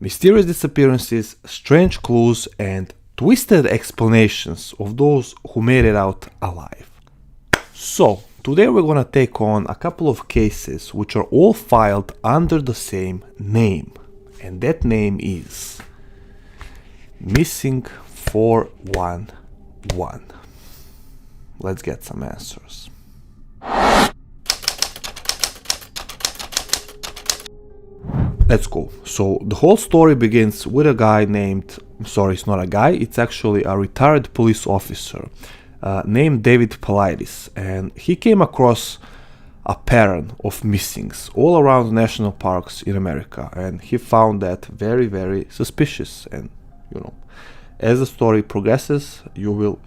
Mysterious disappearances, strange clues, and twisted explanations of those who made it out alive. So, today we're gonna take on a couple of cases which are all filed under the same name, and that name is Missing 411. Let's get some answers. Let's go. So the whole story begins with a guy named, sorry, it's not a guy, it's actually a retired police officer named David Paulides, and he came across a pattern of missings all around national parks in America, and he found that very, very suspicious. And as the story progresses, you will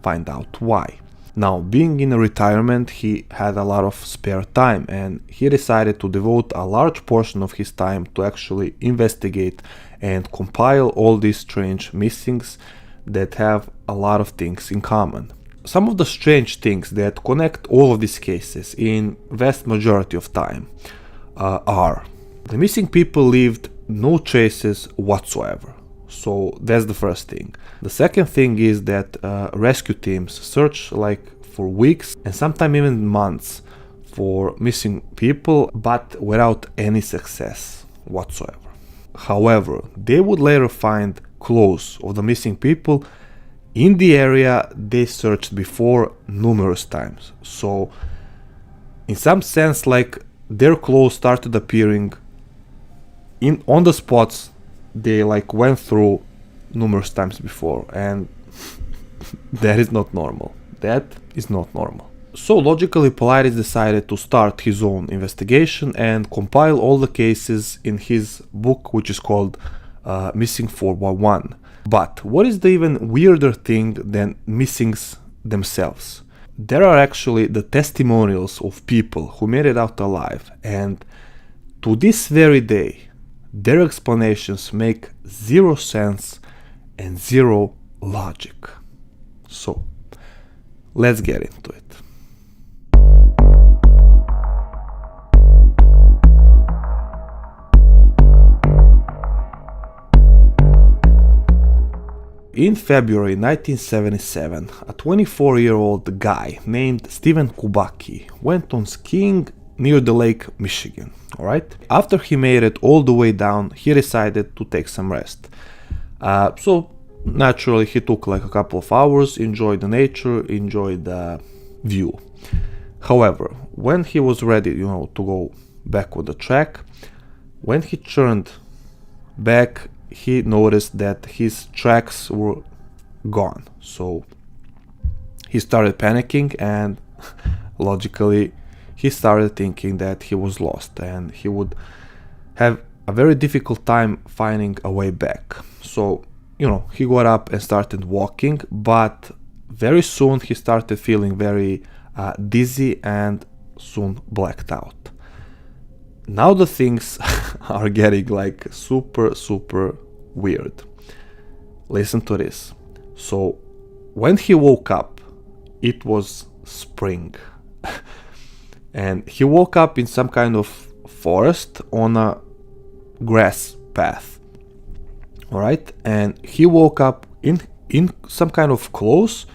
find out why. Now, being in retirement, he had a lot of spare time, and he decided to devote a large portion of his time to actually investigate and compile all these strange missings that have a lot of things in common. Some of the strange things that connect all of these cases in vast majority of time are the missing people left no traces whatsoever. So that's the first thing. The second thing is that rescue teams search for weeks and sometimes even months for missing people, but without any success whatsoever. However, they would later find clothes of the missing people in the area they searched before numerous times. So in some sense, their clothes started appearing on the spots they went through numerous times before, and that is not normal. That is not normal. So logically, Paulides decided to start his own investigation and compile all the cases in his book, which is called Missing 411. But what is the even weirder thing than missings themselves? There are actually the testimonials of people who made it out alive, and to this very day, their explanations make zero sense and zero logic. So, let's get into it. In February 1977, a 24-year-old guy named Stephen Kubaki went on skiing near the Lake Michigan. Alright? After he made it all the way down, he decided to take some rest. So naturally he took a couple of hours, enjoyed the nature, enjoyed the view. However, when he was ready, to go back on the track, when he turned back, he noticed that his tracks were gone. So he started panicking, and logically he started thinking that he was lost and he would have a very difficult time finding a way back. So, he got up and started walking, but very soon he started feeling very dizzy and soon blacked out. Now the things are getting super, super weird. Listen to this. So, when he woke up, it was spring. And he woke up in some kind of forest on a grass path. Alright? And he woke up in some kind of clothes,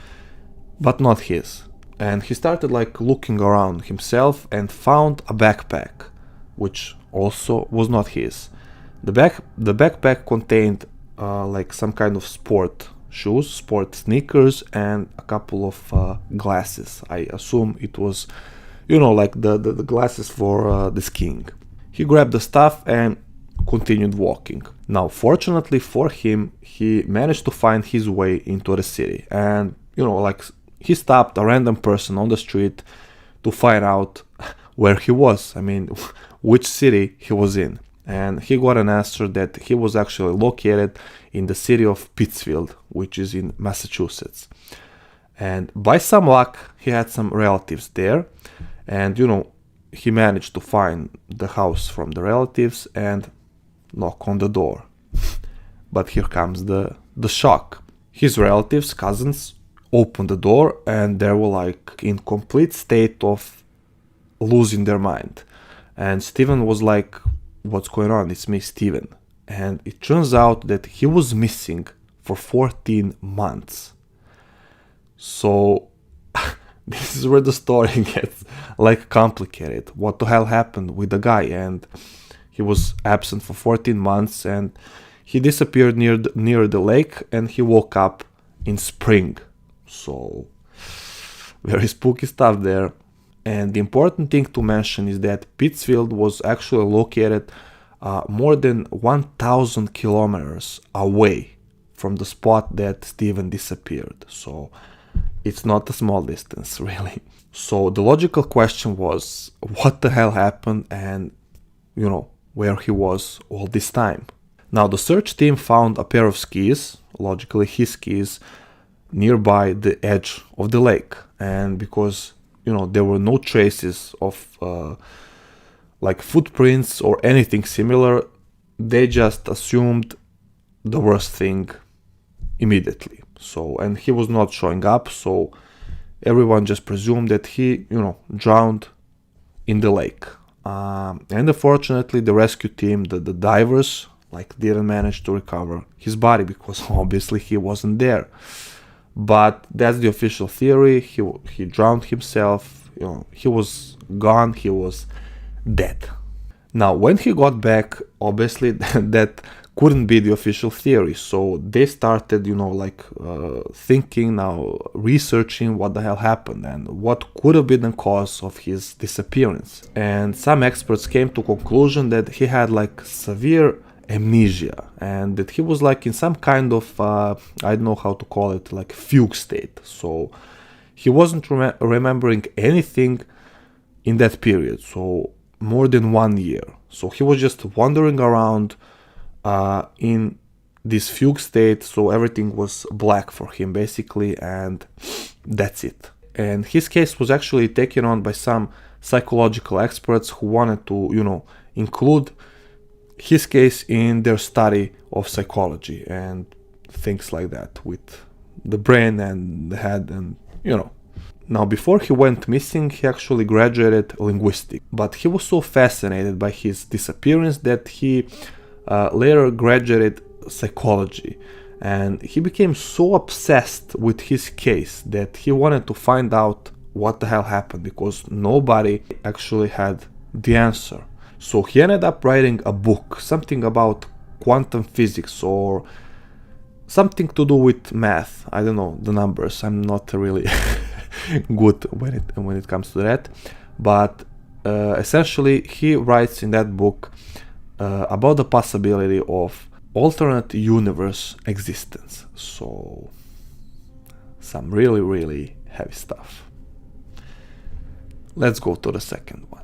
but not his. And he started looking around himself and found a backpack, which also was not his. The backpack contained some kind of sport shoes, sport sneakers, and a couple of glasses. I assume it was the glasses for the skiing. He grabbed the stuff and continued walking. Now, fortunately for him, he managed to find his way into the city, and he stopped a random person on the street to find out where he was. Which city he was in. And he got an answer that he was actually located in the city of Pittsfield, which is in Massachusetts. And by some luck, he had some relatives there, and he managed to find the house from the relatives and knock on the door. But here comes the shock. His relatives, cousins, opened the door, and they were in complete state of losing their mind. And Steven was like, "What's going on? It's me, Steven." and it turns out that he was missing for 14 months. So this is where the story gets like complicated. What the hell happened with the guy? And he was absent for 14 months, and he disappeared near the lake, and he woke up in spring. So very spooky stuff there. And the important thing to mention is that Pittsfield was actually located more than 1,000 kilometers away from the spot that Steven disappeared. So it's not a small distance, really. So the logical question was, what the hell happened, and, you know, where he was all this time. Now the search team found a pair of skis, logically his skis, nearby the edge of the lake. And because, you know, there were no traces of like footprints or anything similar, they just assumed the worst thing immediately. So, and he was not showing up, so everyone just presumed that he, you know, drowned in the lake. And unfortunately, the rescue team, the divers, like, didn't manage to recover his body because obviously he wasn't there. But that's the official theory. He drowned himself. You know, he was gone. He was dead. Now, when he got back, obviously that couldn't be the official theory. So they started, you know, like thinking now, researching what the hell happened and what could have been the cause of his disappearance. And some experts came to conclusion that he had like severe amnesia, and that he was like in some kind of I don't know how to call it, like fugue state. So he wasn't remembering anything in that period, so more than 1 year. So he was just wandering around in this fugue state, so everything was black for him basically, and that's it. And his case was actually taken on by some psychological experts who wanted to, you know, include his case in their study of psychology and things like that, with the brain and the head, and, you know. Now, before he went missing, he actually graduated linguistics, but he was so fascinated by his disappearance that he later graduated psychology, and he became so obsessed with his case that he wanted to find out what the hell happened, because nobody actually had the answer. So he ended up writing a book, something about quantum physics or something to do with math. I don't know the numbers. I'm not really good when it comes to that. But essentially, he writes in that book about the possibility of alternate universe existence. So some really, really heavy stuff. Let's go to the second one.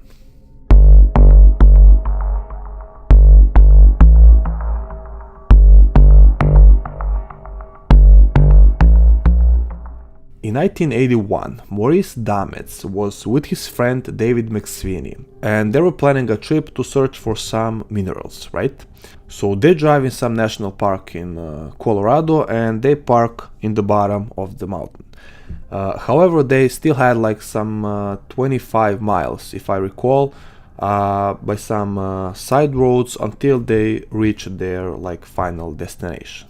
In 1981, Maurice Dametz was with his friend David McSweeney, and they were planning a trip to search for some minerals, right? So they drive in some national park in Colorado, and they park in the bottom of the mountain. However, they still had like some 25 miles, if I recall, by some side roads until they reached their like final destination.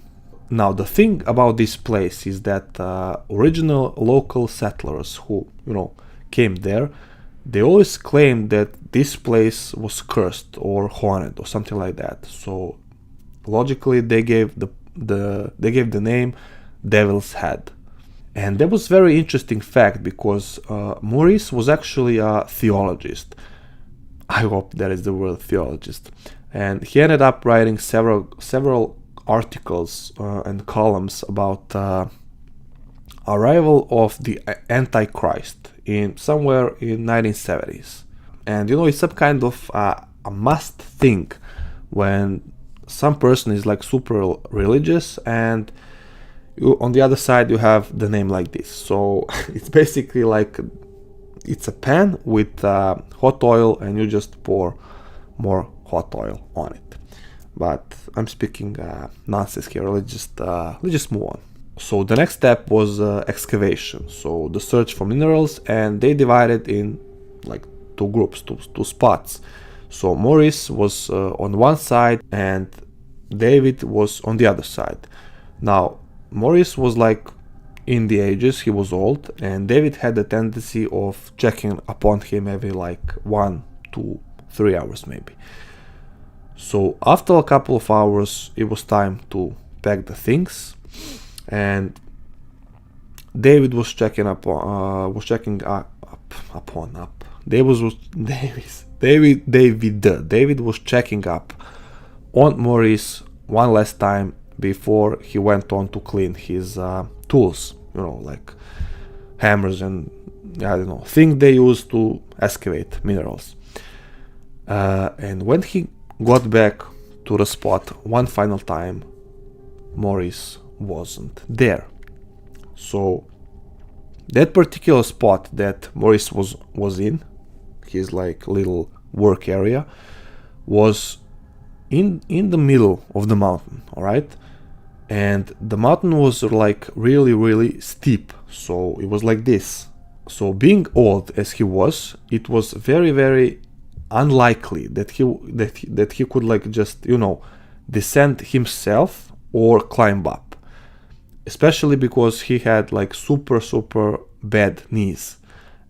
Now, the thing about this place is that original local settlers who, you know, came there, they always claimed that this place was cursed or haunted or something like that. So logically, they gave the name Devil's Head. And that was very interesting fact, because Maurice was actually a theologist. I hope that is the word, theologist. And he ended up writing several articles and columns about arrival of the Antichrist in somewhere in 1970s. And, you know, it's some kind of a must thing when some person is like super religious, and on the other side you have the name like this. So it's basically like it's a pan with hot oil, and you just pour more hot oil on it. But I'm speaking nonsense here. Let's just move on. So the next step was excavation. So the search for minerals, and they divided in like two groups, two spots. So Maurice was on one side, and David was on the other side. Now, Maurice was like in the ages, he was old, and David had a tendency of checking upon him every like 1, 2, 3 hours maybe. So after a couple of hours, it was time to pack the things, and David was checking up. David was checking up on Maurice one last time before he went on to clean his tools. You know, like hammers and I don't know things they use to excavate minerals. And when he got back to the spot one final time, Maurice wasn't there. So that particular spot that Maurice was in, his like little work area, was in the middle of the mountain, all right? And the mountain was like really steep, so it was like this. So being old as he was, it was very unlikely that he could like just, you know, descend himself or climb up, especially because he had like super bad knees,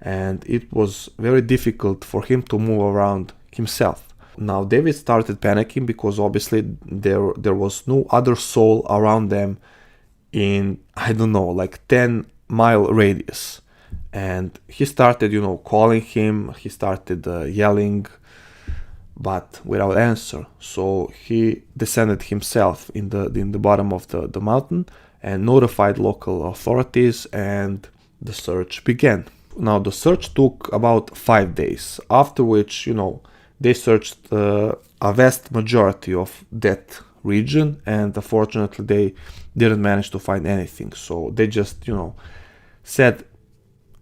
and it was very difficult for him to move around himself. Now David started panicking because obviously there was no other soul around them in, I don't know, like 10-mile radius. And he started, you know, calling him, he started yelling, but without answer. So he descended himself in the bottom of the mountain and notified local authorities, and the search began. Now the search took about 5 days, after which, you know, they searched a vast majority of that region, and unfortunately they didn't manage to find anything. So they just, you know, said,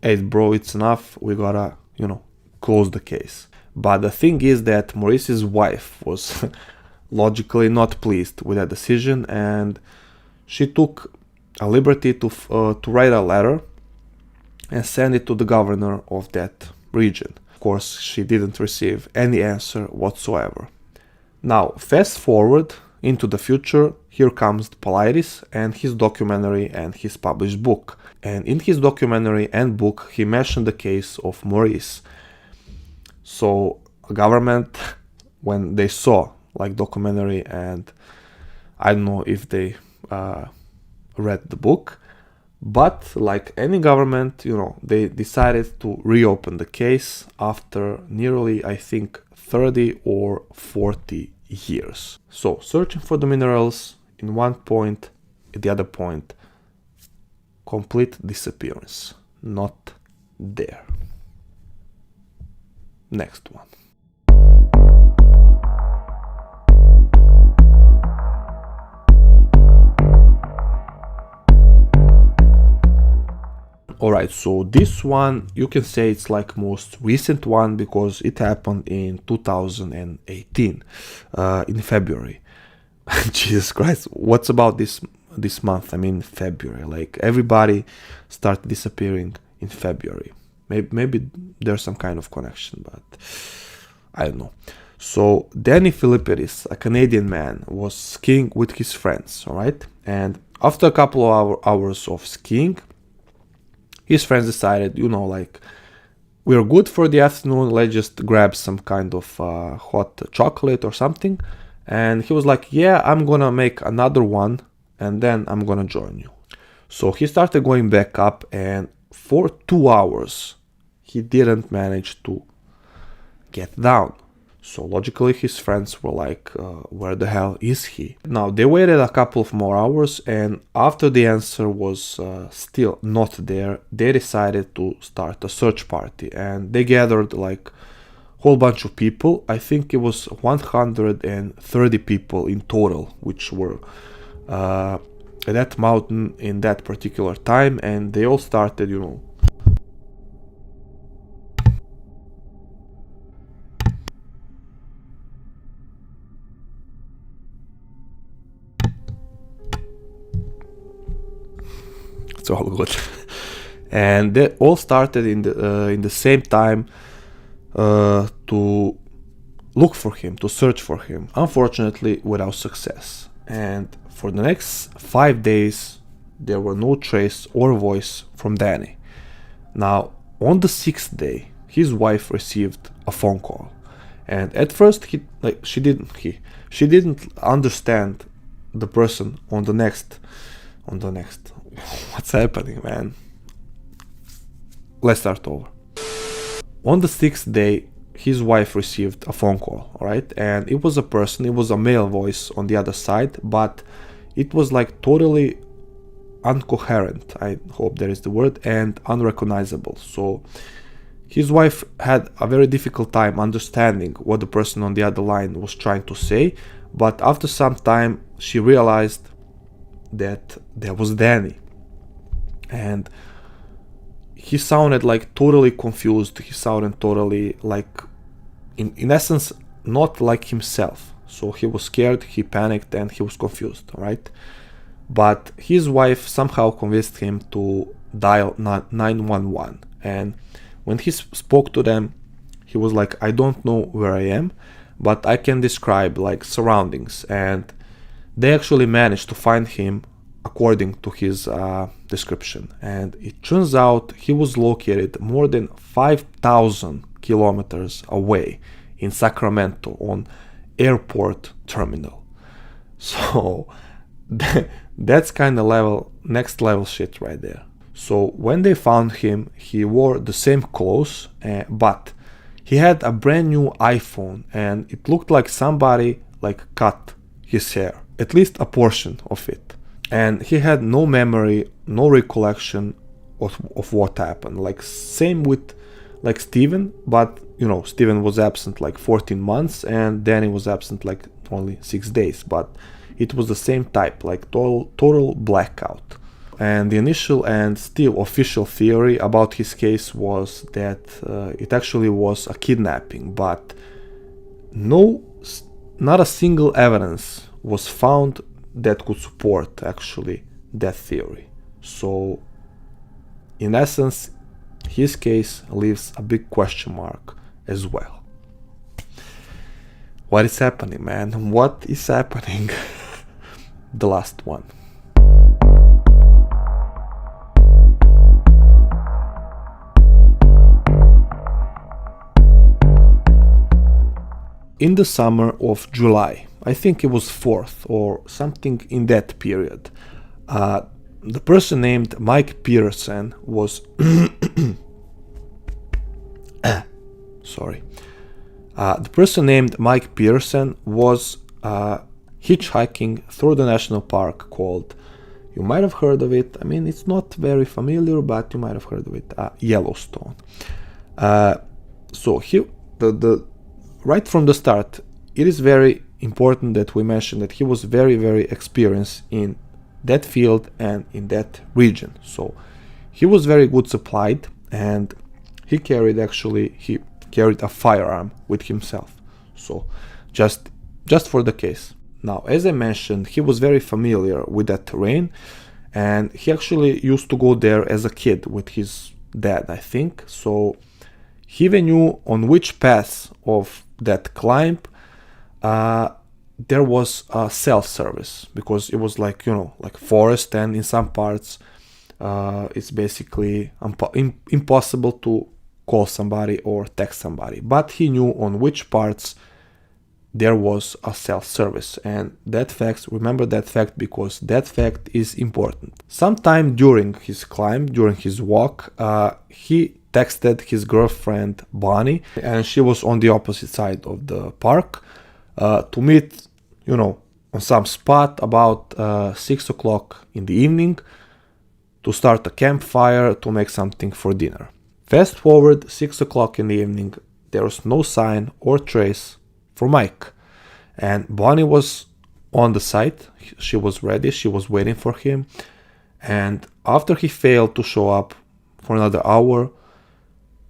hey bro, it's enough, we gotta, you know, close the case. But the thing is that Maurice's wife was logically not pleased with that decision, and she took a liberty to write a letter and send it to the governor of that region. Of course, she didn't receive any answer whatsoever. Now, fast forward into the future, here comes Paulides and his documentary and his published book. And in his documentary and book, he mentioned the case of Maurice. So, government, when they saw like documentary, and I don't know if they read the book, but like any government, you know, they decided to reopen the case after nearly, I think, 30 or 40 years. So searching for the minerals in one point, at the other point, complete disappearance. Not there. Next one. Alright, so this one, you can say it's like most recent one because it happened in 2018, in February. Jesus Christ, what's about this month? I mean February, like everybody started disappearing in February. Maybe there's some kind of connection, but I don't know. So Danny Philippis, a Canadian man, was skiing with his friends, alright? And after a couple of hours of skiing, his friends decided, you know, like, we're good for the afternoon, let's just grab some kind of hot chocolate or something. And he was like, yeah, I'm gonna make another one and then I'm gonna join you. So he started going back up, and for 2 hours he didn't manage to get down. So logically his friends were like, where the hell is he? Now they waited a couple of more hours, and after the answer was still not there, they decided to start a search party, and they gathered like a whole bunch of people. I think it was 130 people in total, which were at that mountain in that particular time, and they all started, you know, it's all good. And they all started in the same time to look for him, to search for him, unfortunately without success. And for the next 5 days, there were no trace or voice from Danny. Now, on the 6th day, his wife received a phone call, and at first she didn't understand the person on the next. What's happening, man? Let's start over. On the 6th day, his wife received a phone call, alright? And it was a male voice on the other side, but it was like totally incoherent, I hope that is the word, and unrecognizable. So his wife had a very difficult time understanding what the person on the other line was trying to say, but after some time she realized that there was Danny. And he sounded like totally confused. He sounded totally like, in essence, not like himself. So he was scared, he panicked, and he was confused, right? But his wife somehow convinced him to dial 911. And when he spoke to them, he was like, I don't know where I am, but I can describe like surroundings. And they actually managed to find him according to his description. And it turns out he was located more than 5,000 kilometers away in Sacramento on airport terminal. So that's kind of next level shit right there. So when they found him, he wore the same clothes, but he had a brand new iPhone, and it looked like somebody like cut his hair, at least a portion of it. And he had no memory, no recollection of what happened. Like same with like Steven, but you know, Steven was absent like 14 months and Danny was absent like only 6 days, but it was the same type, like total blackout. And the initial and still official theory about his case was that it actually was a kidnapping, but not a single evidence was found that could support actually that theory. So in essence, his case leaves a big question mark as well. What is happening, man? What is happening? The last one. In the summer of July, I think it was 4th or something in that period, the person named Mike Peterson was the person named Mike Peterson was hitchhiking through the national park called, you might have heard of it, I mean it's not very familiar, but you might have heard of it, Yellowstone. So right from the start, it is very important that we mention that he was very, very experienced in that field and in that region. So he was very good supplied, and he carried a firearm with himself. So just for the case. Now, as I mentioned, he was very familiar with that terrain, and he actually used to go there as a kid with his dad, I think. So he even knew on which path of that climb there was a self-service, because it was like, you know, like forest, and in some parts it's basically impossible to call somebody or text somebody, but he knew on which parts there was a self-service. And remember that fact, because that fact is important. Sometime during his climb, during his walk, he texted his girlfriend Bonnie, and she was on the opposite side of the park, to meet, you know, on some spot about 6 o'clock in the evening to start a campfire, to make something for dinner. Fast forward 6 o'clock in the evening, there was no sign or trace for Mike. And Bonnie was on the site, she was ready, she was waiting for him. And after he failed to show up for another hour,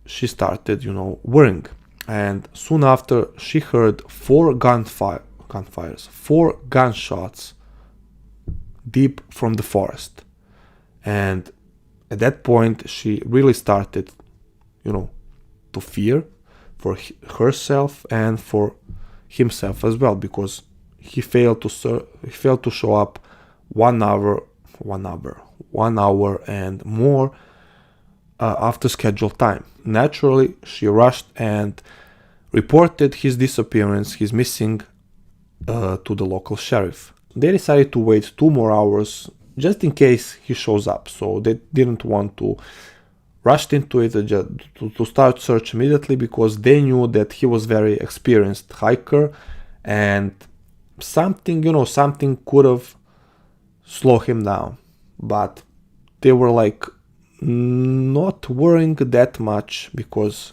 she started, you know, worrying. And soon after, she heard 4 gunfires, 4 gunshots deep from the forest. And at that point, she really started, you know, to fear for herself and for himself as well, because he failed to show up 1 hour and more after scheduled time. Naturally, she rushed and reported his disappearance, his missing, to the local sheriff. They decided to wait 2 more hours just in case he shows up, so they didn't want to rush into it to start search immediately, because they knew that he was very experienced hiker and something could have slowed him down. But they were like not worrying that much, because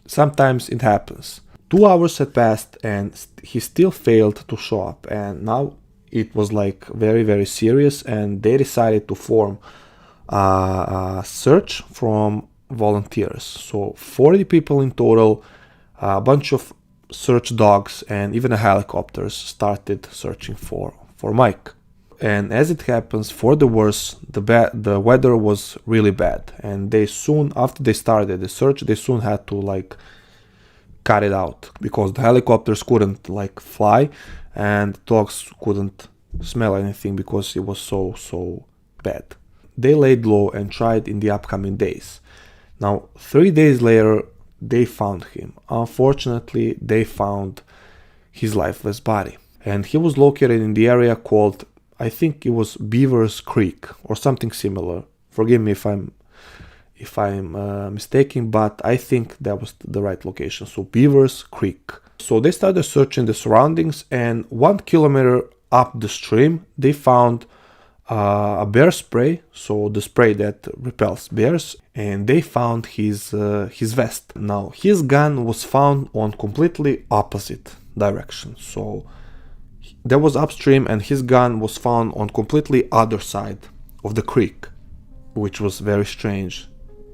sometimes it happens. 2 hours had passed and he still failed to show up, and now it was like very, very serious, and they decided to form a search from volunteers. So 40 people in total, a bunch of search dogs, and even a helicopters started searching for Mike. And as it happens, for the worse, the weather was really bad, and after they started the search, they soon had to like cut it out, because the helicopters couldn't like fly and dogs couldn't smell anything because it was so bad. They laid low and tried in the upcoming days. Now 3 days later they found him. Unfortunately, they found his lifeless body, and he was located in the area called, I think it was Beavers Creek or something similar. Forgive me if I'm mistaken, but I think that was the right location. So Beavers Creek. So they started searching the surroundings, and 1 kilometer up the stream they found a bear spray, so the spray that repels bears, and they found his vest. Now his gun was found on completely opposite direction, so that was upstream, and his gun was found on completely other side of the creek, which was very strange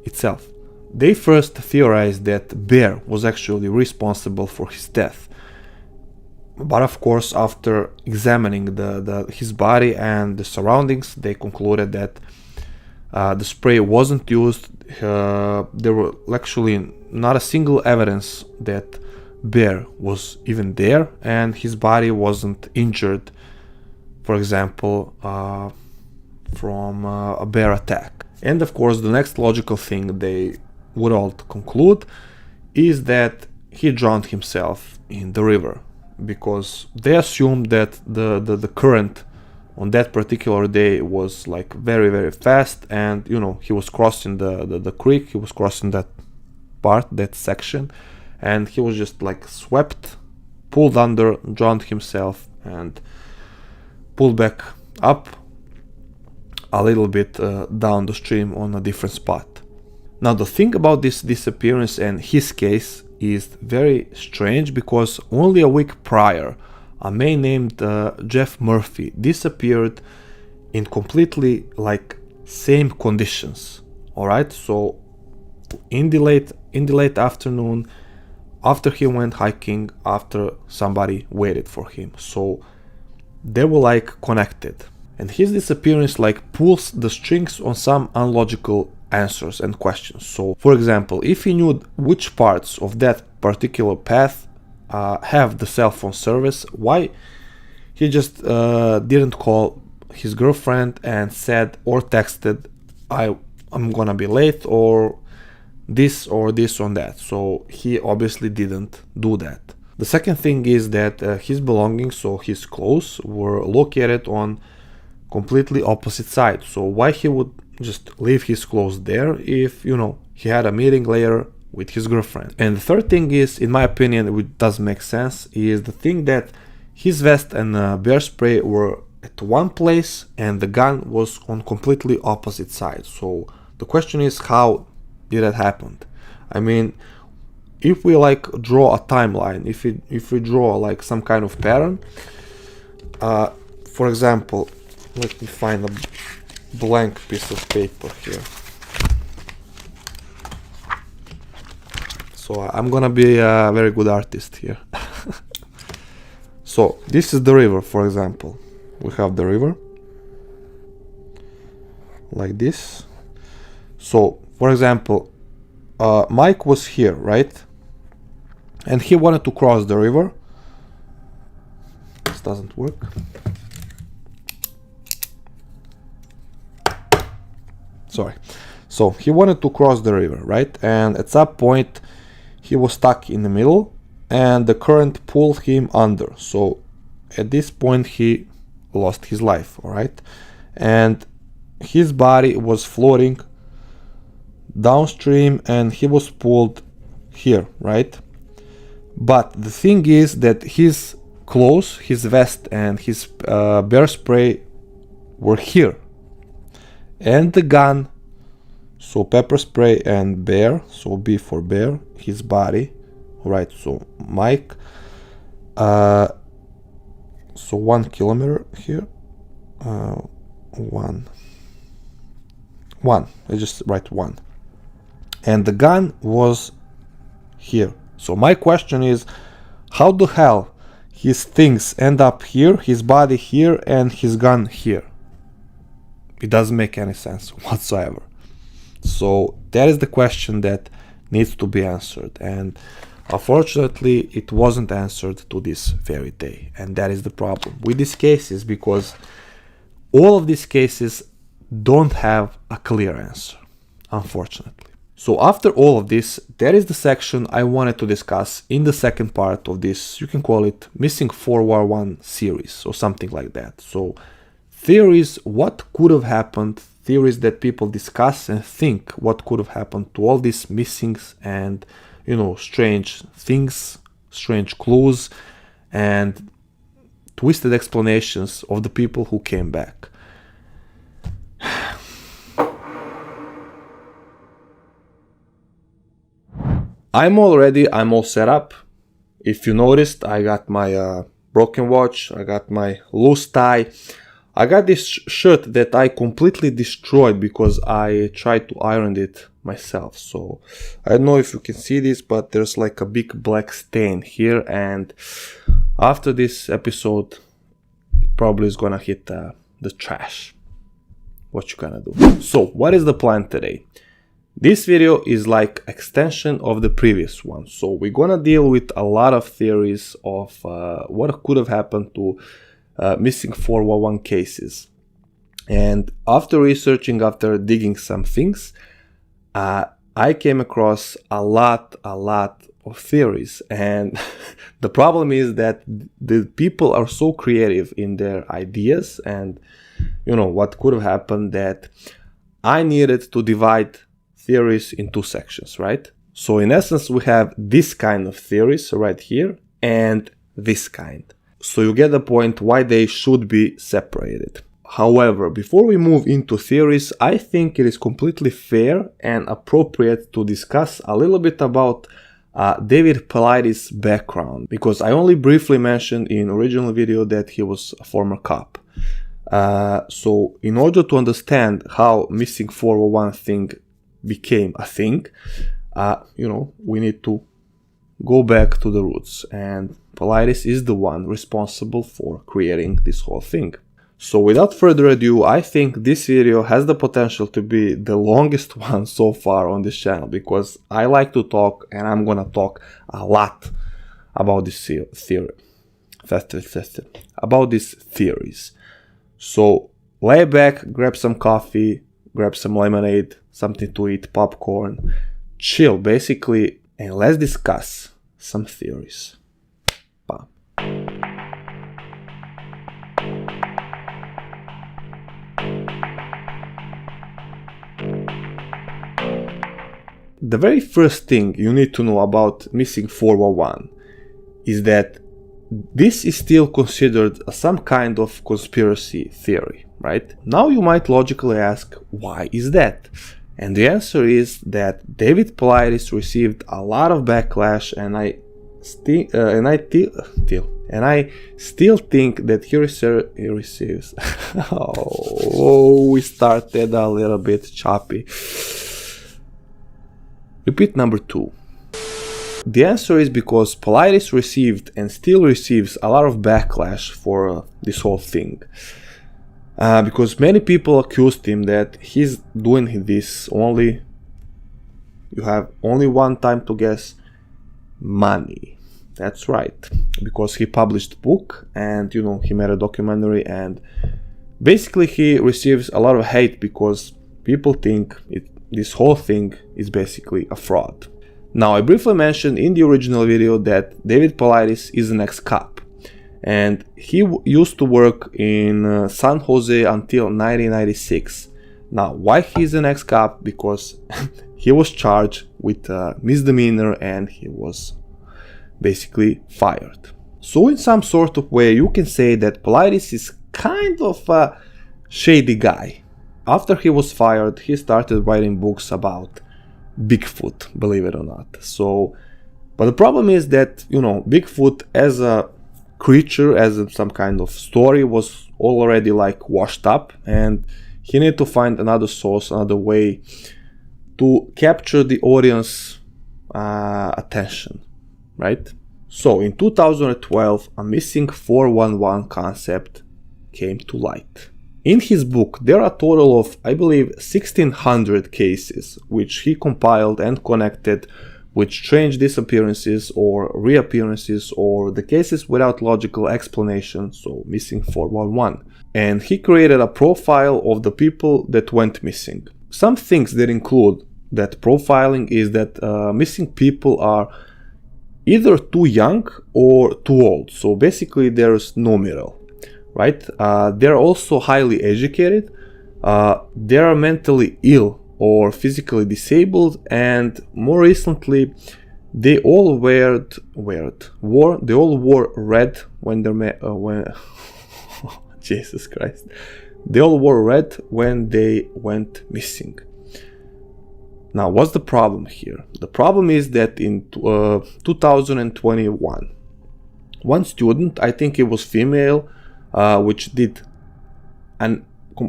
itself. They first theorized that bear was actually responsible for his death, but of course, after examining his body and the surroundings, they concluded that the spray wasn't used. There were actually not a single evidence that bear was even there, and his body wasn't injured, for example, from a bear attack. And of course, the next logical thing they would all conclude is that he drowned himself in the river, because they assumed that the current on that particular day was like very, very fast, and he was crossing the creek, he was crossing that section, and he was just like swept, pulled under, drowned himself, and pulled back up a little bit down the stream on a different spot. Now the thing about this disappearance and his case is very strange, because only a week prior a man named Jeff Murphy disappeared in completely like same conditions. All right, so in the late afternoon, after he went hiking, after somebody waited for him, so they were like connected, and his disappearance like pulls the strings on some unlogical answers and questions. So for example, if he knew which parts of that particular path have the cell phone service, why he just didn't call his girlfriend and said or texted, I'm gonna be late, or this on that? So he obviously didn't do that. The second thing is that his belongings, so his clothes, were located on completely opposite sides. So why he would just leave his clothes there if he had a meeting later with his girlfriend? And the third thing is, in my opinion, which does make sense, is the thing that his vest and bear spray were at one place and the gun was on completely opposite sides. So the question is, how did that happen? I mean, if we like draw a timeline, if we draw like some kind of pattern, for example, let me find a blank piece of paper here. So I'm gonna be a very good artist here. So this is the river, for example. We have the river like this. So for example, Mike was here, right? And he wanted to cross the river doesn't work. Sorry. So he wanted to cross the river, right? And at some point he was stuck in the middle and the current pulled him under. So at this point he lost his life, all right? And his body was floating downstream and he was pulled here, right? But the thing is that his clothes, his vest and his bear spray were here, and the gun, so pepper spray and bear, so B for bear, his body, right? So Mike, so 1 kilometer here, one, I just write 1, and the gun was here. So my question is, how the hell his things end up here, his body here, and his gun here? It doesn't make any sense whatsoever. So that is the question that needs to be answered, and unfortunately it wasn't answered to this very day, and that is the problem with these cases, because all of these cases don't have a clear answer, unfortunately. So after all of this, that is the section I wanted to discuss in the second part of this, you can call it Missing 411 series or something like that. So theories, what could have happened, theories that people discuss and think what could have happened to all these missings and, you know, strange things, strange clues and twisted explanations of the people who came back. I'm all set up. If you noticed, I got my broken watch, I got my loose tie. I got this shirt that I completely destroyed because I tried to iron it myself. So I don't know if you can see this, but there's like a big black stain here, and after this episode it probably is gonna hit the trash. What you gonna do? So what is the plan today? This video is like extension of the previous one, so we're gonna deal with a lot of theories of what could have happened to missing 411 cases. And after researching, after digging some things, I came across a lot of theories, and the problem is that the people are so creative in their ideas and, you know, what could have happened, that I needed to divide theories in 2 sections, right? So in essence we have this kind of theories right here and this kind. So you get the point why they should be separated. However, before we move into theories, I think it is completely fair and appropriate to discuss a little bit about David Paulides' background, because I only briefly mentioned in original video that he was a former cop. So in order to understand how missing 411 thing became a thing, you know, we need to go back to the roots, and Paulides is the one responsible for creating this whole thing. So without further ado, I think this video has the potential to be the longest one so far on this channel, because I like to talk and I'm gonna talk a lot about this theory, about these theories. So lay back, grab some coffee, grab some lemonade, something to eat, popcorn, chill basically, and let's discuss some theories. Bam. The very first thing you need to know about missing 411 is that this is still considered some kind of conspiracy theory, right? Now you might logically ask, why is that? And the answer is that David Paulides received a lot of backlash, and I still think that he receives. Oh, we started a little bit choppy. Repeat number 2. The answer is because Paulides received and still receives a lot of backlash for this whole thing. Because many people accused him that he's doing this only, you have only one time to guess, money. That's right, because he published a book and he made a documentary, and basically he receives a lot of hate because people think this whole thing is basically a fraud. Now, I briefly mentioned in the original video that David Paulides is an ex-cop, and he used to work in San Jose until 1996. Now, why he's an ex-cop? Because he was charged with a misdemeanor and he was basically fired. So in some sort of way, you can say that Paulides is kind of a shady guy. After he was fired, he started writing books about Bigfoot, believe it or not. But the problem is that, Bigfoot as a creature, as some kind of story, was already like washed up, and he needed to find another source, another way to capture the audience attention, right? So in 2012, a missing 411 concept came to light. In his book, there are a total of, I believe, 1600 cases, which he compiled and connected with strange disappearances or reappearances, or the cases without logical explanation, so missing 411. And he created a profile of the people that went missing. Some things that include that profiling is that missing people are either too young or too old, so basically there's no middle. Right? They're also highly educated, they are mentally ill or physically disabled, and more recently, they all wore red when they're Jesus Christ, they all wore red when they went missing. Now, what's the problem here? The problem is that in 2021, one student, I think it was female, which did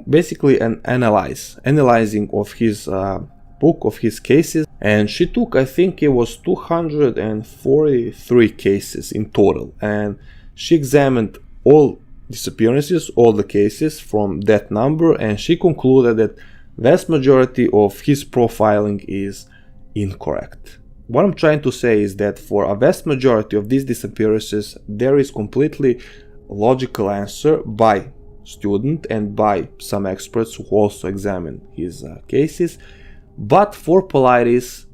basically an analyzing of his book, of his cases, and she took, I think it was 243 cases in total, and she examined all disappearances, all the cases from that number, and she concluded that vast majority of his profiling is incorrect. What I'm trying to say is that for a vast majority of these disappearances, there is completely logical answer by student and by some experts who also examine his cases, but for Paulides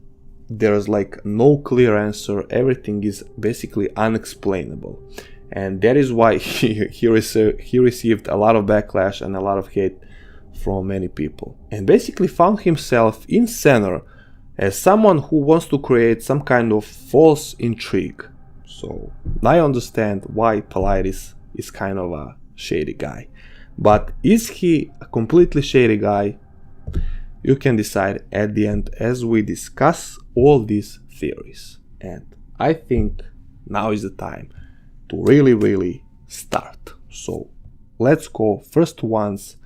there's like no clear answer. Everything is basically unexplainable, and that is why he received a lot of backlash and a lot of hate from many people, and basically found himself in center as someone who wants to create some kind of false intrigue. So I understand why Paulides is kind of a shady guy. But is he a completely shady guy? You can decide at the end as we discuss all these theories. And I think now is the time to really start. So let's go. First ones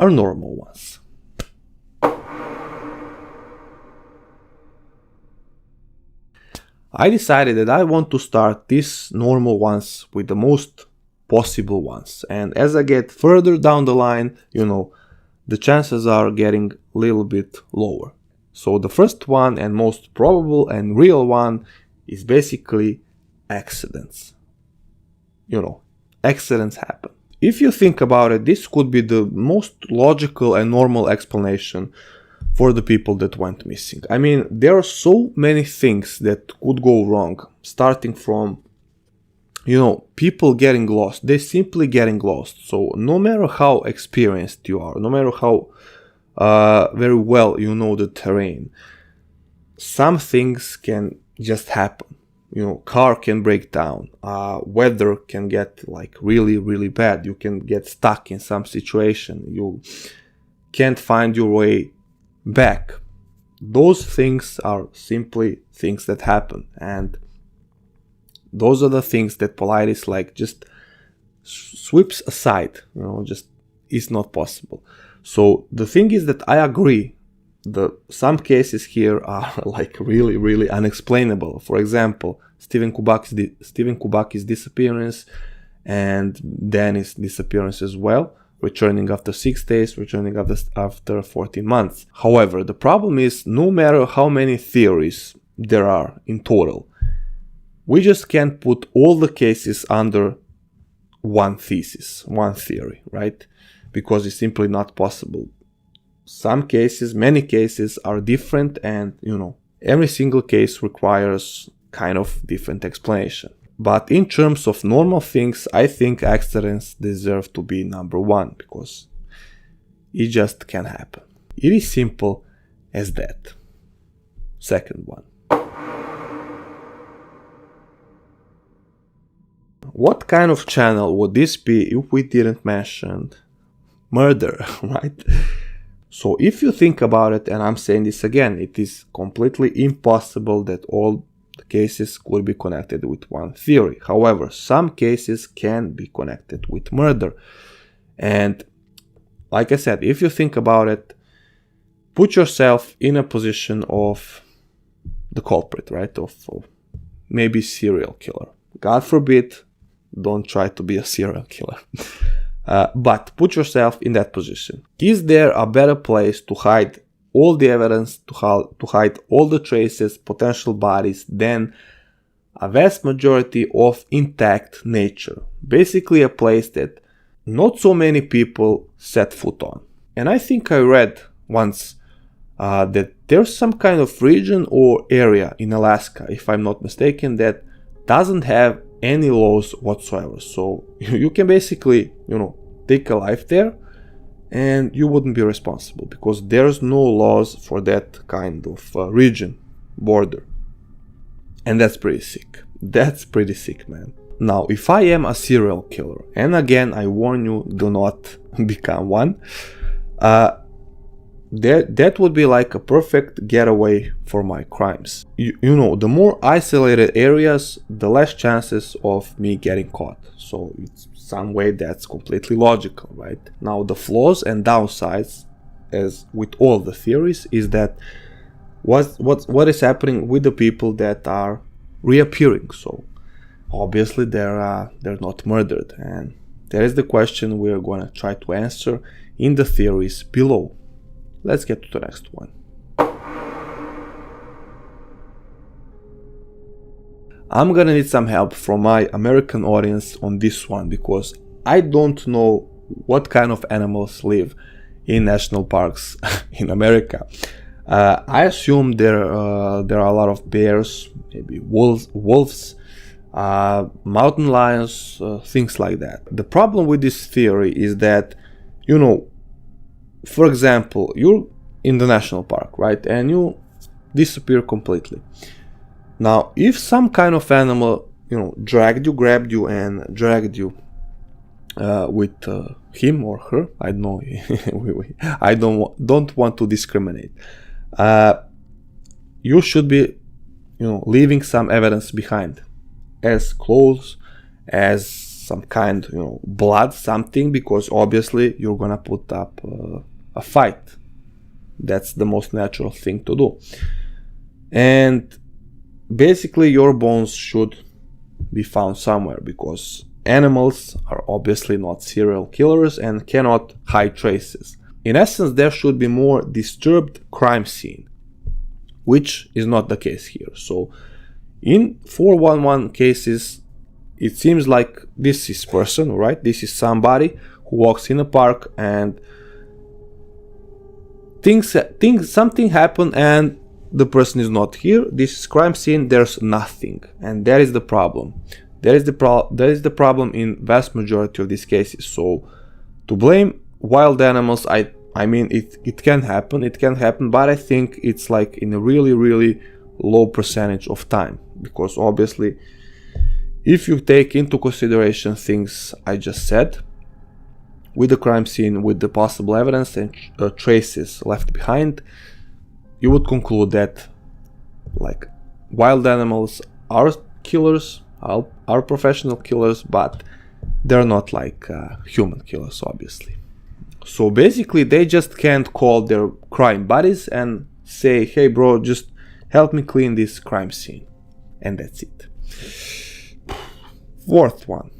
are normal ones. I decided that I want to start these normal ones with the most possible ones, and as I get further down the line, the chances are getting a little bit lower. So the first one and most probable and real one is basically accidents. Accidents happen. If you think about it, this could be the most logical and normal explanation for the people that went missing. I mean, there are so many things that could go wrong, starting from people getting lost. They're simply getting lost. So no matter how experienced you are, no matter how very well you know the terrain, some things can just happen. Car can break down, weather can get like really bad, you can get stuck in some situation, you can't find your way back. Those things are simply things that happen, and those are the things that Paulides just sweeps aside, just is not possible. So the thing is that I agree, some cases here are really unexplainable. For example, Stephen Kubaki's disappearance, and Danny's disappearance as well, returning after 6 days, returning after 14 months. However, the problem is, no matter how many theories there are in total, we just can't put all the cases under one thesis, one theory, right? Because it's simply not possible. Some cases, many cases are different, and every single case requires kind of different explanation. But in terms of normal things, I think accidents deserve to be number one, because it just can happen. It is simple as that. Second one. What kind of channel would this be if we didn't mention murder, right? So if you think about it, and I'm saying this again, it is completely impossible that all the cases could be connected with one theory. However, some cases can be connected with murder. And like I said, if you think about it, put yourself in a position of the culprit, right? Of maybe serial killer. God forbid, don't try to be a serial killer. But put yourself in that position. Is there a better place to hide all the evidence, to hide all the traces, potential bodies, than a vast majority of intact nature? Basically a place that not so many people set foot on. And I think I read once that there's some kind of region or area in Alaska, if I'm not mistaken, that doesn't have any laws whatsoever. So you can basically, take a life there and you wouldn't be responsible, because there's no laws for that kind of region, border. And that's pretty sick. That's pretty sick, man. Now, if I am a serial killer, and again, I warn you, do not become one, that would be like a perfect getaway for my crimes. The more isolated areas, the less chances of me getting caught. So it's some way that's completely logical, right? Now, the flaws and downsides, as with all the theories, is that what is happening with the people that are reappearing. So obviously they're not murdered, and that is the question we're going to try to answer in the theories below. Let's get to the next one. I'm gonna need some help from my American audience on this one, because I don't know what kind of animals live in national parks in America. I assume there are a lot of bears, maybe wolves, mountain lions, things like that. The problem with this theory is that, for example, you're in the national park, right? And you disappear completely. Now, if some kind of animal, grabbed you and dragged you with him or her, I don't know, I don't want to discriminate. You should be, leaving some evidence behind, as clothes, as some kind, blood, something, because obviously you're gonna put up a fight. That's the most natural thing to do. And basically your bones should be found somewhere, because animals are obviously not serial killers and cannot hide traces. In essence, there should be more disturbed crime scene, which is not the case here. So in 411 cases, it seems like this is person, right? This is somebody who walks in a park and something happened and the person is not here. This is crime scene. There's nothing, and that is the problem. That is the problem in vast majority of these cases. So to blame wild animals, I mean it can happen. It can happen, but I think it's like in a really, really low percentage of time, because obviously, if you take into consideration things I just said, with the crime scene, with the possible evidence and traces left behind, you would conclude that like wild animals are killers, are professional killers, but they're not like human killers, obviously. So basically, they just can't call their crime buddies and say, hey bro, just help me clean this crime scene. And that's it. Fourth one.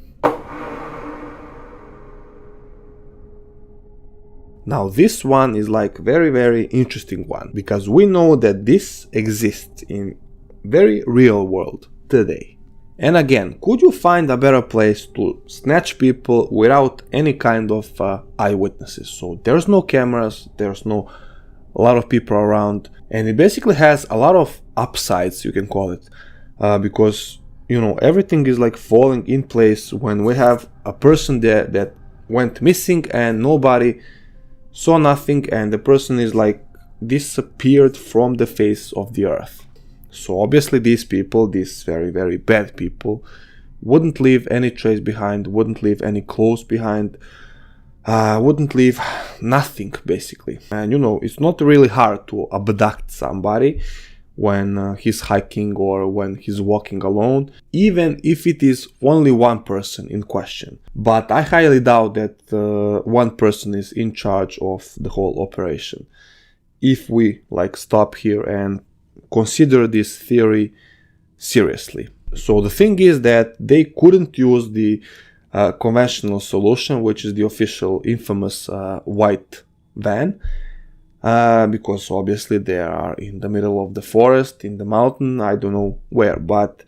Now this one is like very, very interesting one, because we know that this exists in very real world today. And again, could you find a better place to snatch people without any kind of eyewitnesses? So there's no cameras, there's no a lot of people around, and it basically has a lot of upsides, you can call it, because everything is like falling in place when we have a person there that went missing and nobody saw nothing, and the person is like disappeared from the face of the earth. So obviously these people, these very, very bad people, wouldn't leave any trace behind, wouldn't leave any clothes behind, wouldn't leave nothing basically. And it's not really hard to abduct somebody when he's hiking or when he's walking alone, even if it is only one person in question. But I highly doubt that one person is in charge of the whole operation. If we stop here and consider this theory seriously. So the thing is that they couldn't use the conventional solution, which is the official infamous white van, because obviously they are in the middle of the forest, in the mountain, I don't know where, but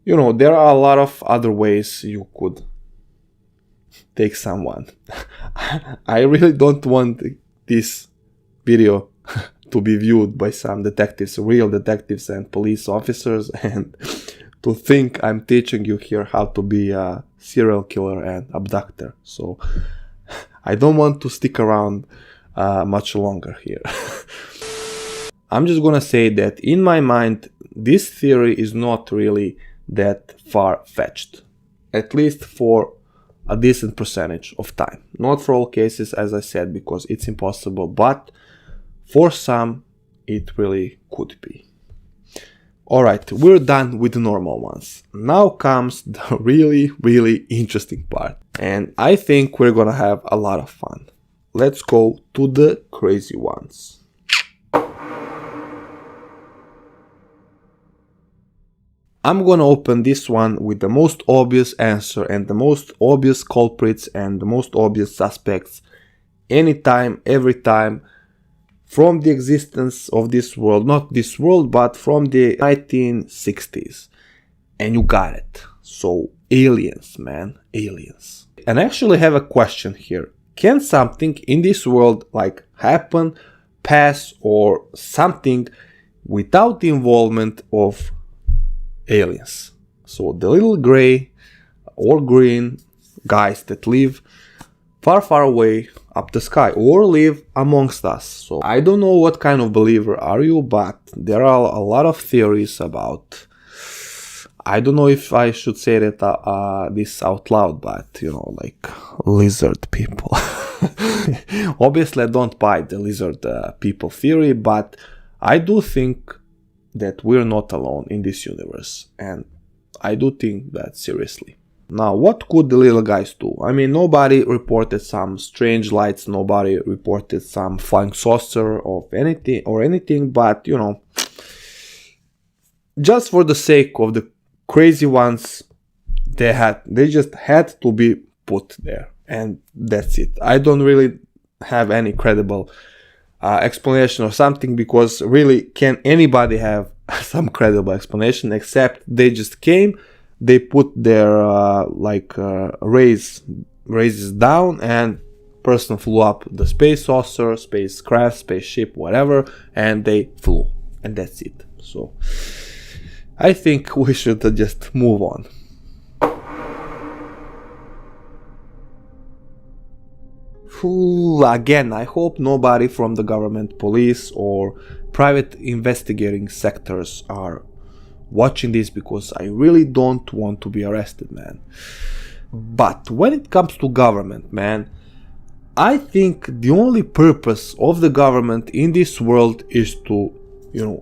there are a lot of other ways you could take someone. I really don't want this video to be viewed by some detectives, real detectives and police officers, and to think I'm teaching you here how to be a serial killer and abductor. So I don't want to stick around much longer here. I'm just gonna say that in my mind, this theory is not really that far-fetched, at least for a decent percentage of time. Not for all cases, as I said, because it's impossible, but for some, it really could be. Alright, we're done with the normal ones. Now comes the really, really interesting part. And I think we're gonna have a lot of fun. Let's go to the crazy ones. I'm gonna open this one with the most obvious answer and the most obvious culprits and the most obvious suspects anytime, every time, from the existence of this world, not this world, but from the 1960s. And you got it. So aliens, man, aliens. And I actually have a question here. Can something in this world happen, pass, or something without the involvement of aliens? So the little gray or green guys that live far, far away up the sky or live amongst us. So I don't know what kind of believer are you, but there are a lot of theories about, I don't know if I should say that this out loud, but lizard people. Obviously I don't buy the lizard people theory, but I do think that we're not alone in this universe, and I do think that seriously. Now, what could the little guys do? I mean, nobody reported some strange lights, nobody reported some flying saucer of anything, but just for the sake of the crazy ones, they just had to be put there, and that's it. I don't really have any credible explanation or something, because really, can anybody have some credible explanation except they just came, they put their raises down, and person flew up the space saucer, spacecraft, spaceship, whatever, and they flew, and that's it. So I think we should just move on. Again, I hope nobody from the government, police, or private investigating sectors are watching this, because I really don't want to be arrested, man. But when it comes to government, man, I think the only purpose of the government in this world is to,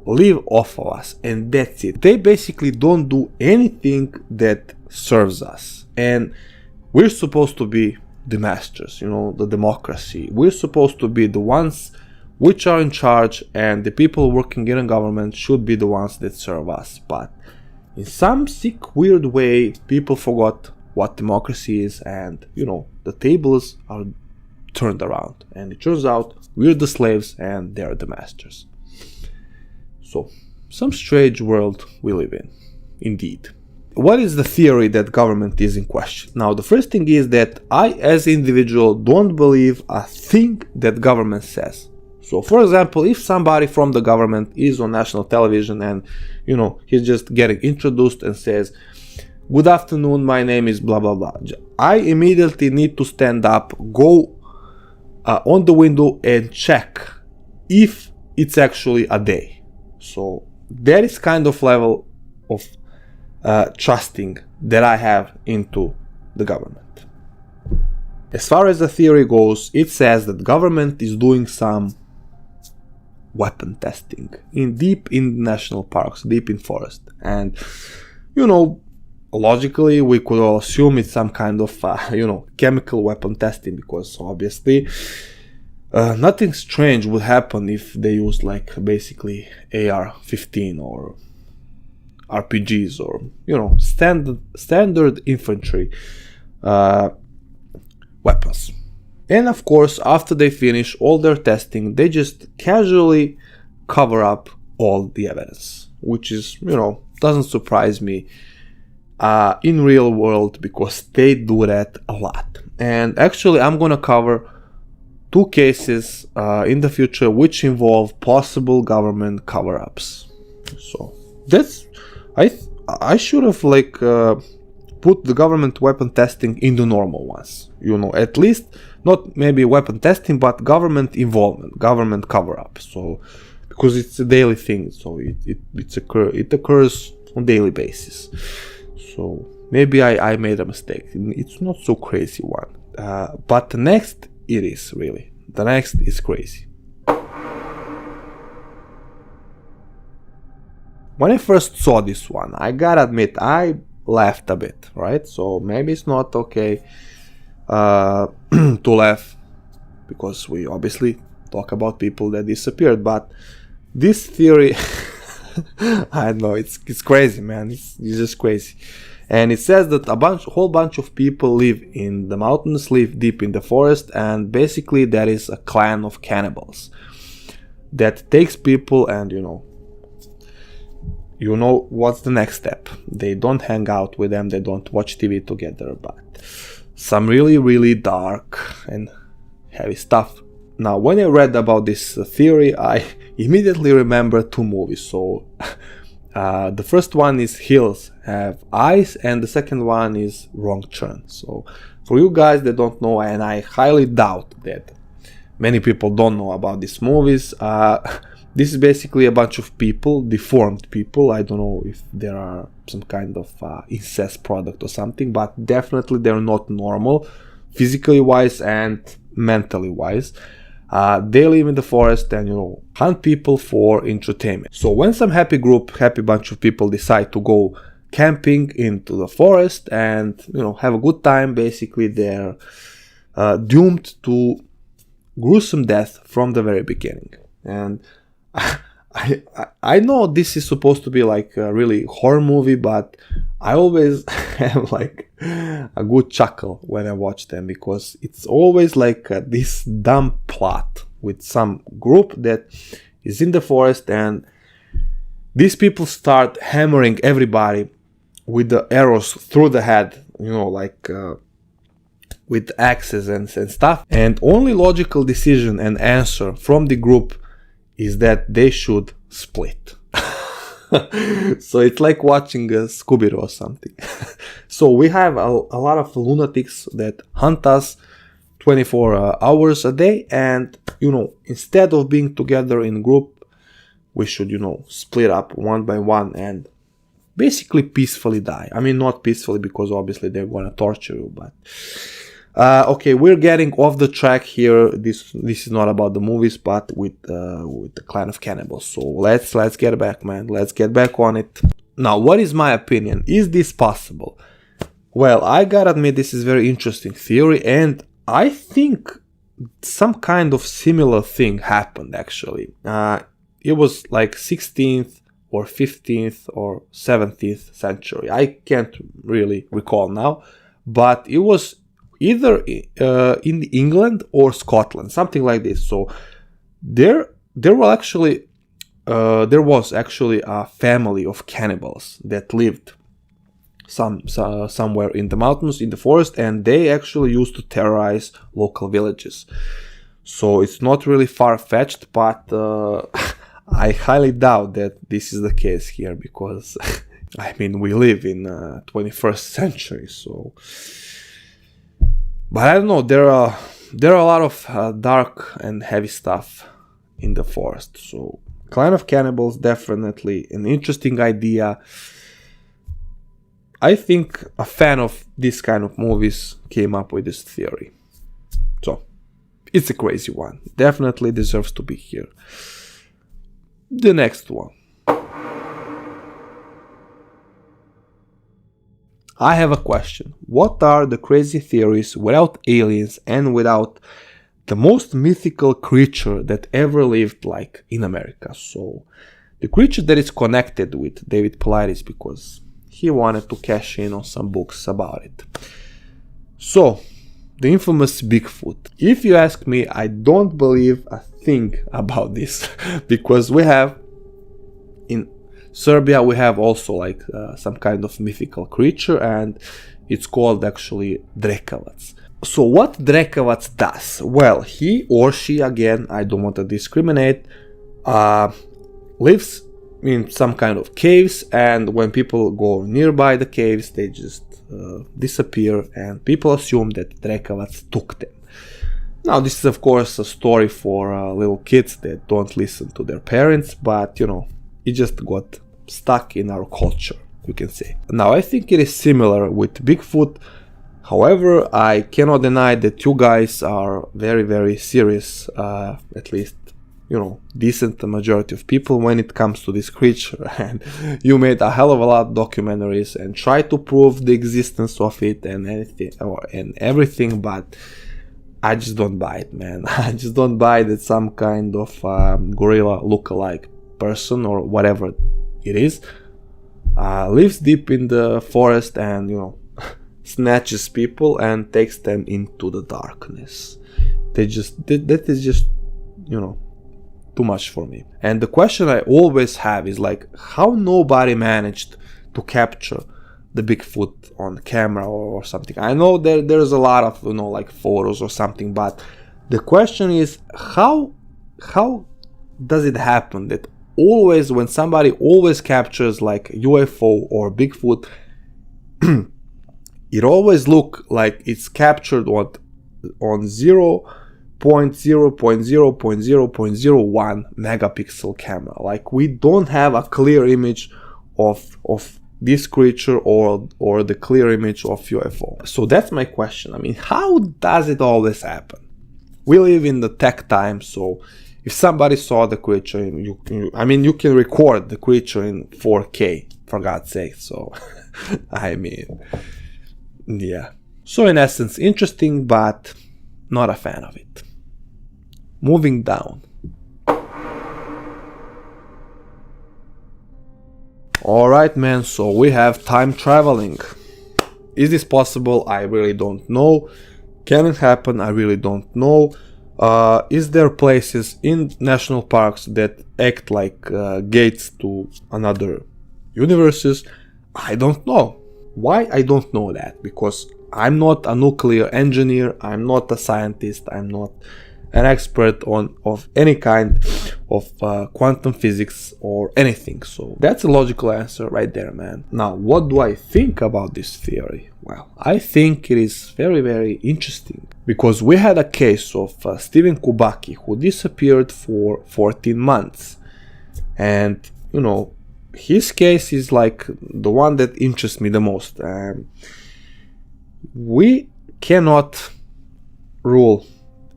live off of us, and that's it. They basically don't do anything that serves us, and we're supposed to be the masters, the democracy. We're supposed to be the ones which are in charge, and the people working in a government should be the ones that serve us. But in some sick, weird way, people forgot what democracy is, and the tables are turned around, and it turns out we're the slaves and they're the masters. So, some strange world we live in, indeed. what is the theory that government is in question? Now, the first thing is that I, as an individual, don't believe a thing that government says. So, for example, if somebody from the government is on national television and, he's just getting introduced and says, "Good afternoon, my name is blah, blah, blah," I immediately need to stand up, go on the window and check if it's actually a day. So, there is kind of level of trusting that I have into the government. As far as the theory goes, it says that government is doing some weapon testing deep in national parks, deep in forest, and logically we could all assume it's some kind of chemical weapon testing, because obviously nothing strange would happen if they used basically AR-15 or RPGs or standard infantry weapons. And of course, after they finish all their testing, they just casually cover up all the evidence, which is, doesn't surprise me in real world, because they do that a lot. And actually, I'm gonna cover 2 cases in the future which involve possible government cover-ups. So that's I should have put the government weapon testing in the normal ones. At least not maybe weapon testing, but government involvement, government cover-up. So because it's a daily thing, so it occurs on daily basis. So maybe I made a mistake. It's not so crazy one, but the next it is really. The next is crazy. When I first saw this one, I gotta admit, I laughed a bit, right? So maybe it's not okay to laugh, because we obviously talk about people that disappeared, but this theory, I know, it's crazy, man. It's just crazy. And it says that whole bunch of people live in the mountains, live deep in the forest, and basically that is a clan of cannibals that takes people, and what's the next step. They don't hang out with them, they don't watch TV together, but some really, really dark and heavy stuff. Now, when I read about this theory, I immediately remember 2 movies. So the first one is Hills Have Eyes, and the second one is Wrong Turn. So for you guys that don't know, and I highly doubt that many people don't know about these movies, this is basically a bunch of people, deformed people. I don't know if there are some kind of incest product or something, but definitely they're not normal, physically wise and mentally wise. They live in the forest and, hunt people for entertainment. So when some happy bunch of people decide to go camping into the forest and, have a good time, basically they're doomed to gruesome death from the very beginning. And I know this is supposed to be like a really horror movie, but I always have like a good chuckle when I watch them, because it's always like this dumb plot with some group that is in the forest, and these people start hammering everybody with the arrows through the head, with axes and stuff. And only logical decision and answer from the group is that they should split. So it's like watching a Scooby-Doo or something. So we have a lot of lunatics that hunt us 24 hours a day, and instead of being together in group, we should split up one by one and basically peacefully die. I mean, not peacefully, because obviously they're gonna torture you, but okay, we're getting off the track here. This is not about the movies, but with the clan of cannibals. So let's get back, man. Let's get back on it. Now, what is my opinion? Is this possible? Well, I gotta admit, this is very interesting theory, and I think some kind of similar thing happened actually. It was like 16th or 15th or 17th century. I can't really recall now, but it was either in England or Scotland, something like this. So there was actually a family of cannibals that lived somewhere in the mountains, in the forest, and they actually used to terrorize local villages. So it's not really far-fetched, but I highly doubt that this is the case here, because I mean, we live in 21st century, so. But I don't know, there are a lot of dark and heavy stuff in the forest. So Clan of Cannibals, definitely an interesting idea. I think a fan of this kind of movies came up with this theory. So it's a crazy one. Definitely deserves to be here. The next one. I have a question. What are the crazy theories without aliens and without the most mythical creature that ever lived, like, in America? So the creature that is connected with David Paulides, because he wanted to cash in on some books about it. So the infamous Bigfoot. If you ask me, I don't believe a thing about this because we have in Serbia, we have also like some kind of mythical creature, and it's called actually Drekavac. So what Drekavac does? Well, he or she, again, I don't want to discriminate, lives in some kind of caves, and when people go nearby the caves, they just disappear, and people assume that Drekavac took them. Now, this is of course a story for little kids that don't listen to their parents, but you know, it just got stuck in our culture, you can say. Now, I think it is similar with Bigfoot. However, I cannot deny that you guys are very, very serious, at least, you know, decent majority of people when it comes to this creature. And you made a hell of a lot of documentaries and try to prove the existence of it and anything and everything, but I just don't buy it, man. I just don't buy that some kind of gorilla look-alike person or whatever it is lives deep in the forest and, you know, snatches people and takes them into the darkness. That is just, you know, too much for me. And the question I always have is like, how nobody managed to capture the Bigfoot on camera or something. I know there's a lot of, you know, like photos or something, but the question is how does it happen that always when somebody always captures like UFO or Bigfoot, it always look like it's captured on 0.0.0.0.01 megapixel camera. Like, we don't have a clear image of this creature or the clear image of UFO. So that's my question. I mean, how does it always happen? We live in the tech time, so if somebody saw the creature, you can record the creature in 4K, for God's sake. So, I mean, yeah. So in essence, interesting, but not a fan of it. Moving down. Alright, man, so we have time traveling. Is this possible? I really don't know. Can it happen? I really don't know. Is there places in national parks that act like gates to another universes? I don't know. Why I don't know that? Because I'm not a nuclear engineer, I'm not a scientist, I'm not an expert of any kind of quantum physics or anything. So that's a logical answer right there, man. Now, what do I think about this theory? Well, I think it is very, very interesting because we had a case of Stephen Kubaki who disappeared for 14 months. And, you know, his case is like the one that interests me the most. We cannot rule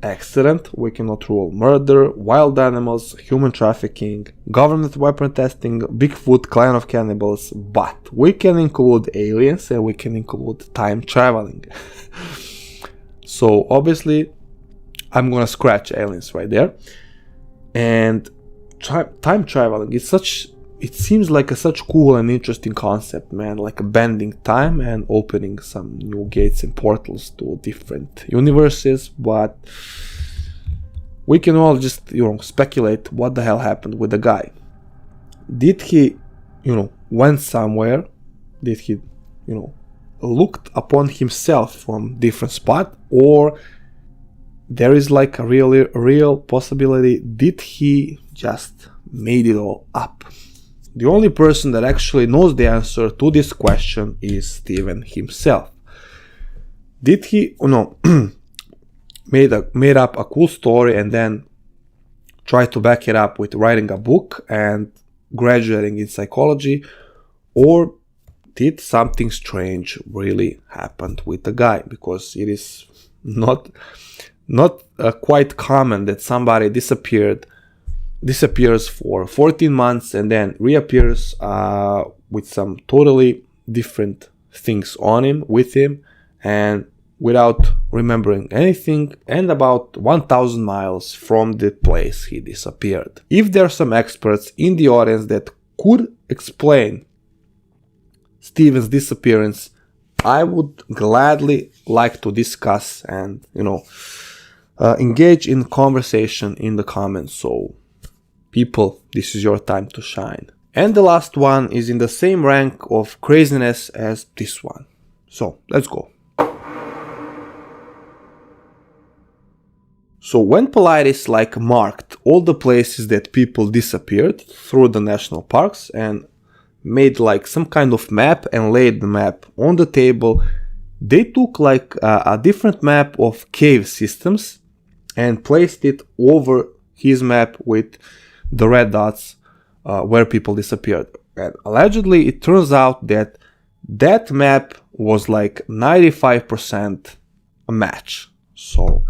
accident, we cannot rule murder, wild animals, human trafficking, government weapon testing, Bigfoot, Clan of Cannibals, but we can include aliens and we can include time traveling. So obviously I'm gonna scratch aliens right there. And time traveling is it seems like such cool and interesting concept, man, like bending time and opening some new gates and portals to different universes. But we can all just, you know, speculate what the hell happened with the guy. Did he, you know, went somewhere? Did he looked upon himself from different spot, or there is like a real possibility did he just made it all up. The only person that actually knows the answer to this question is Steven himself. Did he made up a cool story and then try to back it up with writing a book and graduating in psychology, or did something strange really happen with the guy? Because it is not quite common that somebody disappears for 14 months and then reappears with some totally different things on him, with him, and without remembering anything, and about 1,000 miles from the place he disappeared. If there are some experts in the audience that could explain Steven's disappearance, I would gladly like to discuss and engage in conversation in the comments. So people, this is your time to shine. And the last one is in the same rank of craziness as this one. So let's go. So when Paulides marked all the places that people disappeared through the national parks and made some kind of map and laid the map on the table, they took a different map of cave systems and placed it over his map with the red dots where people disappeared. And allegedly it turns out that map was 95% a match. So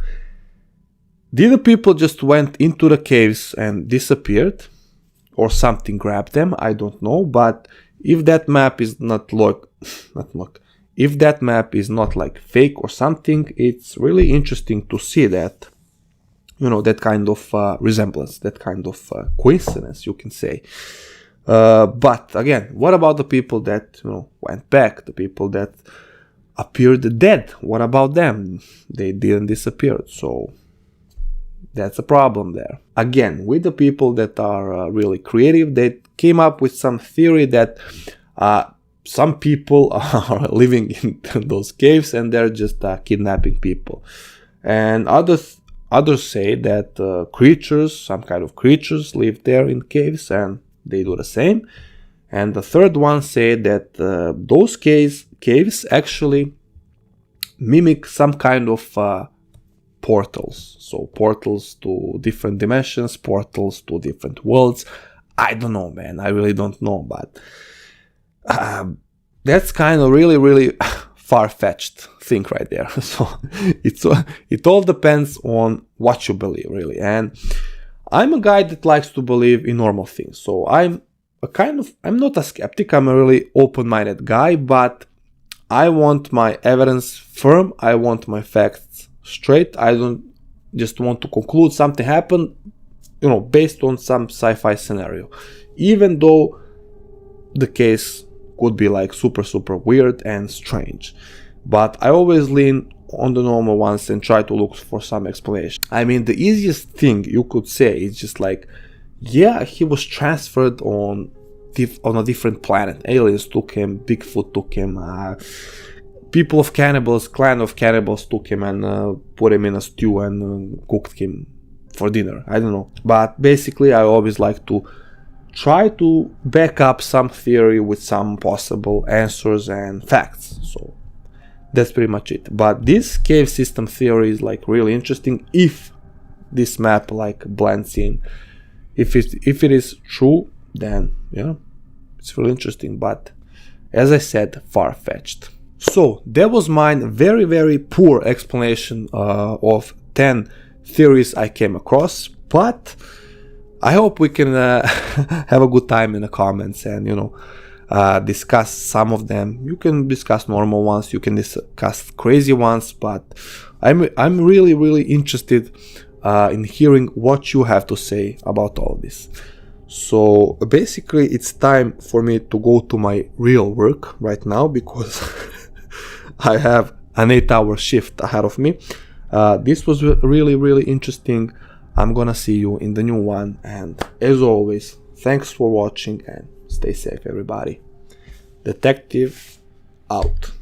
did the people just went into the caves and disappeared, or something grabbed them? I don't know. But if that map is if that map is not fake or something, it's really interesting to see that, that kind of resemblance, that kind of coincidence, you can say. But again, what about the people that went back, the people that appeared dead? What about them? They didn't disappear. So that's a problem there. Again, with the people that are really creative, they came up with some theory that some people are living in those caves and they're just kidnapping people. And others say that creatures, some kind of creatures, live there in caves and they do the same. And the third one said that those caves actually mimic some kind of portals. So portals to different dimensions, portals to different worlds. I don't know, man. I really don't know. But that's kind of really far-fetched thing right there. So it all depends on what you believe, really. And I'm a guy that likes to believe in normal things. So I'm not a skeptic. I'm a really open-minded guy, but I want my evidence firm. I want my facts straight. I don't just want to conclude something happened, based on some sci-fi scenario, even though the case could be super weird and strange. But I always lean on the normal ones and try to look for some explanation. I mean, the easiest thing you could say is just yeah, he was transferred on a different planet. Aliens took him, Bigfoot took him, clan of cannibals took him and put him in a stew and cooked him for dinner. I don't know. But basically, I always like to try to back up some theory with some possible answers and facts. So that's pretty much it. But this cave system theory is really interesting if this map blends in. If it is true, then it's really interesting. But as I said, far-fetched. So that was mine very poor explanation of 10 theories I came across, but I hope we can have a good time in the comments and discuss some of them. You can discuss normal ones, you can discuss crazy ones, but I'm really interested in hearing what you have to say about all this. So basically it's time for me to go to my real work right now, because I have an 8-hour shift ahead of me. This was really interesting. I'm gonna see you in the new one, and as always, thanks for watching and stay safe, everybody. Detective out.